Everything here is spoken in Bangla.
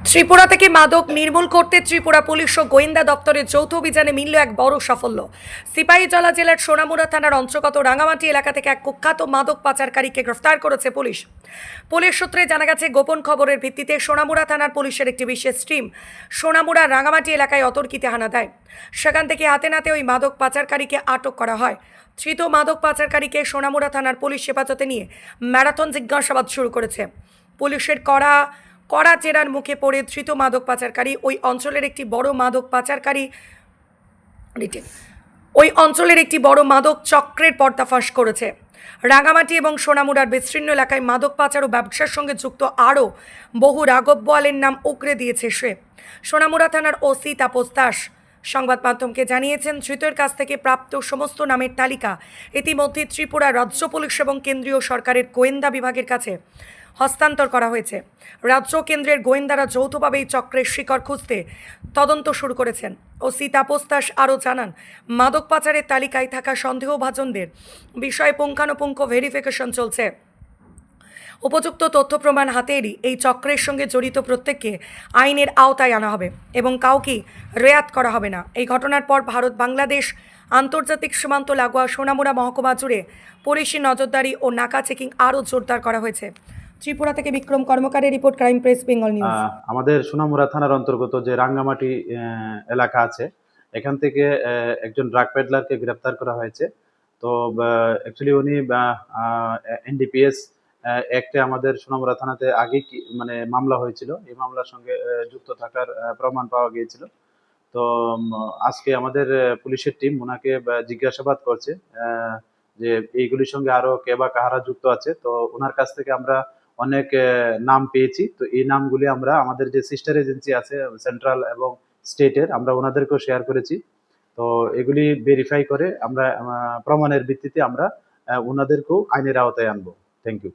ত্রিপুরা থেকে মাদক নির্মূল করতে ত্রিপুরা পুলিশ ও গোয়েন্দা দপ্তরের যৌথ অভিযানে মিলল এক বড় সাফল্য। সিপাহীজলা জেলার সোনামুড়া থানার অন্তর্গত রাঙামাটি এলাকা থেকে এক কুখ্যাত মাদক পাচারকারীকে গ্রেফতার করেছে পুলিশ। পুলিশ সূত্রে জানা গেছে, গোপন খবরের ভিত্তিতে সোনামুড়া থানার পুলিশের একটি বিশেষ টিম সোনামুড়া রাঙামাটি এলাকায় অতর্কিতে হানা দেয়। সেখান থেকে হাতে নাতে ওই মাদক পাচারকারীকে আটক করা হয়। ধৃত মাদক পাচারকারীকে সোনামুড়া থানার পুলিশ হেফাজতে নিয়ে ম্যারাথন জিজ্ঞাসাবাদ শুরু করেছে। পুলিশের কড়া জেরার মুখে পড়ে ধৃত মাদক পাচারকারী ওই অঞ্চলের একটি বড় মাদক চক্রের পর্দাফাঁস করেছে। রাঙামাটি এবং সোনামুড়ার বিস্তীর্ণ এলাকায় মাদক পাচার ও ব্যবসার সঙ্গে যুক্ত আরও বহু রাঘব বোয়ালের নাম উকরে দিয়েছে সে। সোনামুড়া থানার ওসি তাপস দাস সংবাদ মাধ্যমকে জানিয়েছেন, ধৃতের কাছ থেকে প্রাপ্ত সমস্ত নামের তালিকা ইতিমধ্যে ত্রিপুরা রাজ্য পুলিশ এবং কেন্দ্রীয় সরকারের গোয়েন্দা বিভাগের কাছে হস্তান্তর করা হয়েছে। রাজ্য কেন্দ্রের গোয়েন্দারা যৌথভাবে এই চক্রের শিকড় খুঁজতে তদন্ত শুরু করেছেন। ওসি তাপস দাস আরও জানান, মাদক পাচারের তালিকায় থাকা সন্দেহভাজনদের বিষয়ে পুঙ্খানুপুঙ্খ ভেরিফিকেশন চলছে। উপযুক্ত তথ্য প্রমাণ হাতে এরই এই চক্রের সঙ্গে জড়িত প্রত্যেককে আইনের আওতায় আনা হবে এবং কাউকে রেয়াত করা হবে না। এই ঘটনার পর ভারত বাংলাদেশ আন্তর্জাতিক সীমান্ত লাগোয়া সোনামুড়া মহকুমা জুড়ে পুলিশি নজরদারি ও নাকা চেকিং আরও জোরদার করা হয়েছে। ত্রিপুরা থেকে বিক্রম কর্মকারের report, crime press Bengal news. আমাদের সোনামুড়া থানার অন্তর্গত যে রাঙ্গামাটি এলাকা আছে, এখান থেকে একজন ড্রাগ পেডলারকে গ্রেপ্তার করা হয়েছে। তো অ্যাকচুয়ালি উনি এনডিপিএস অ্যাক্টে আমাদের সোনামুড়া থানাতে আগে মানে মামলা হয়েছিল। এই মামলার সঙ্গে যুক্ত থাকার প্রমাণ পাওয়া গিয়েছিল। তো আজকে আমাদের পুলিশের টিম ওনাকে জিজ্ঞাসাবাদ করছে যে এইগুলির সঙ্গে আরো কে বা কাহারা যুক্ত আছে। তো ওনার কাছ থেকে আমরা অনেক নাম পেয়েছি। তো এই নামগুলি আমরা আমাদের যে সিস্টার এজেন্সি আছে সেন্ট্রাল এবং স্টেটের, আমরা ওনাদেরকেও শেয়ার করেছি। তো এগুলি ভেরিফাই করে আমরা প্রমাণের ভিত্তিতে আমরা ওনাদেরকেও আইনের আওতায় আনবো। Thank you.